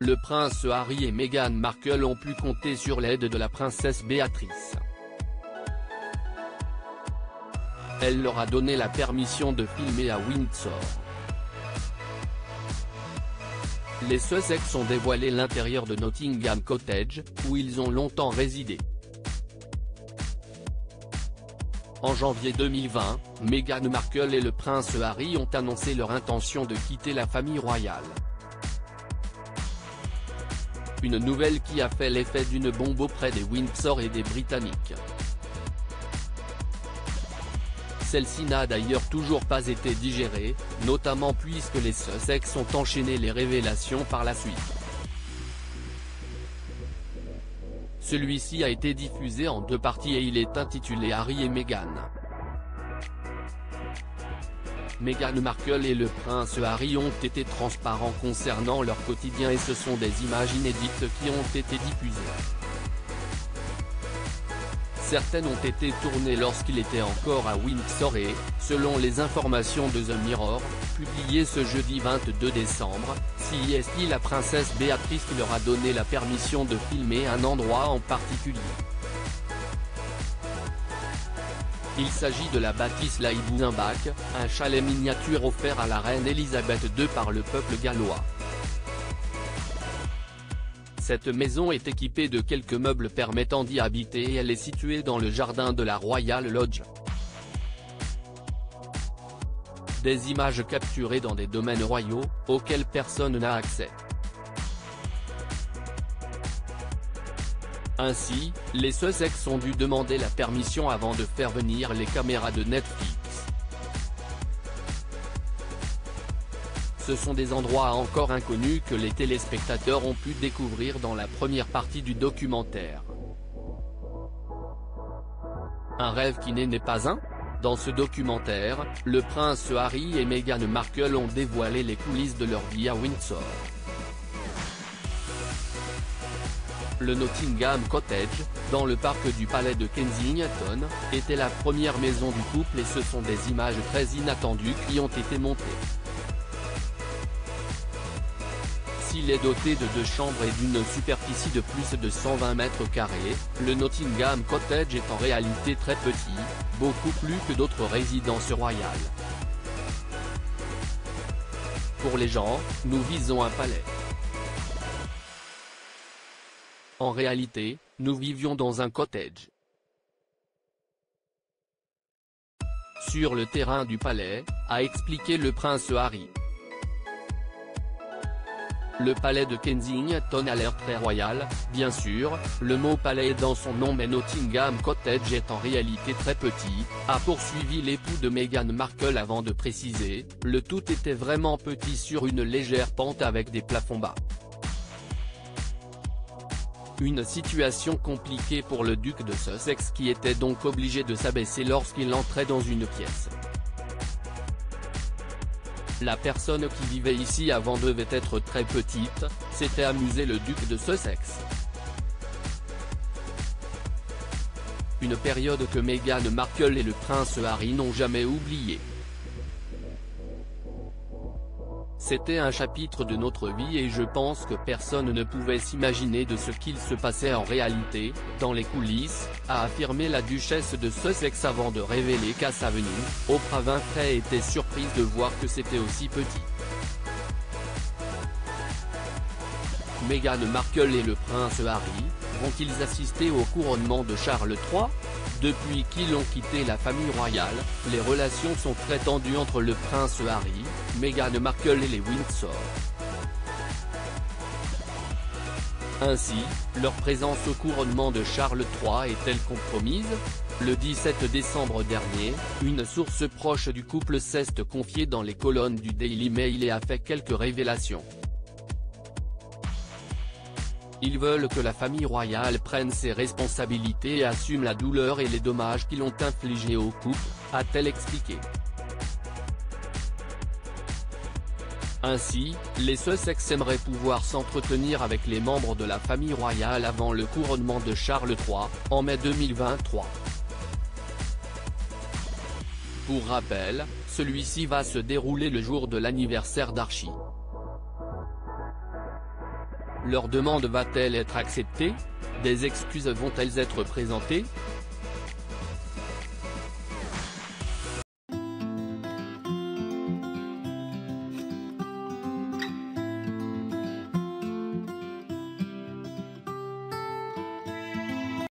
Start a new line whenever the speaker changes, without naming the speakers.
le prince Harry et Meghan Markle ont pu compter sur l'aide de la princesse Béatrice. Elle leur a donné la permission de filmer à Windsor. Les Sussex ont dévoilé l'intérieur de Nottingham Cottage, où ils ont longtemps résidé. En janvier 2020, Meghan Markle et le prince Harry ont annoncé leur intention de quitter la famille royale. Une nouvelle qui a fait l'effet d'une bombe auprès des Windsor et des Britanniques. Celle-ci n'a d'ailleurs toujours pas été digérée, notamment puisque les Sussex ont enchaîné les révélations par la suite. Celui-ci a été diffusé en 2 parties et il est intitulé Harry et Meghan. Meghan Markle et le prince Harry ont été transparents concernant leur quotidien et ce sont des images inédites qui ont été diffusées. Certaines ont été tournées lorsqu'il était encore à Windsor et, selon les informations de The Mirror, publiées ce jeudi 22 décembre, CSI la princesse Béatrice leur a donné la permission de filmer un endroit en particulier. Il s'agit de la bâtisse Laïbouzinbach, un chalet miniature offert à la reine Elisabeth II par le peuple gallois. Cette maison est équipée de quelques meubles permettant d'y habiter et elle est située dans le jardin de la Royal Lodge. Des images capturées dans des domaines royaux, auxquels personne n'a accès. Ainsi, les Sussex ont dû demander la permission avant de faire venir les caméras de Netflix. Ce sont des endroits encore inconnus que les téléspectateurs ont pu découvrir dans la première partie du documentaire. Un rêve qui n'est pas un ? Dans ce documentaire, le prince Harry et Meghan Markle ont dévoilé les coulisses de leur vie à Windsor. Le Nottingham Cottage, dans le parc du palais de Kensington, était la première maison du couple et ce sont des images très inattendues qui ont été montées. S'il est doté de 2 chambres et d'une superficie de plus de 120 mètres carrés, le Nottingham Cottage est en réalité très petit, beaucoup plus que d'autres résidences royales. Pour les gens, nous visons un palais. En réalité, nous vivions dans un cottage. Sur le terrain du palais, a expliqué le prince Harry. Le palais de Kensington a l'air très royal, bien sûr, le mot palais est dans son nom mais Nottingham Cottage est en réalité très petit, a poursuivi l'époux de Meghan Markle avant de préciser, le tout était vraiment petit sur une légère pente avec des plafonds bas. Une situation compliquée pour le duc de Sussex qui était donc obligé de s'abaisser lorsqu'il entrait dans une pièce. La personne qui vivait ici avant devait être très petite, s'était amusé le duc de Sussex. Une période que Meghan Markle et le prince Harry n'ont jamais oubliée. C'était un chapitre de notre vie et je pense que personne ne pouvait s'imaginer de ce qu'il se passait en réalité, dans les coulisses, a affirmé la duchesse de Sussex avant de révéler qu'à sa venue, Oprah Winfrey était surprise de voir que c'était aussi petit. Meghan Markle et le prince Harry, vont-ils assister au couronnement de Charles III ? Depuis qu'ils ont quitté la famille royale, les relations sont très tendues entre le prince Harry, Meghan Markle et les Windsor. Ainsi, leur présence au couronnement de Charles III est-elle compromise ? Le 17 décembre dernier, une source proche du couple s'est confiée dans les colonnes du Daily Mail et a fait quelques révélations. Ils veulent que la famille royale prenne ses responsabilités et assume la douleur et les dommages qu'ils ont infligés au couple, a-t-elle expliqué. Ainsi, les Sussex aimeraient pouvoir s'entretenir avec les membres de la famille royale avant le couronnement de Charles III, en mai 2023. Pour rappel, celui-ci va se dérouler le jour de l'anniversaire d'Archie. Leur demande va-t-elle être acceptée? Des excuses vont-elles être présentées?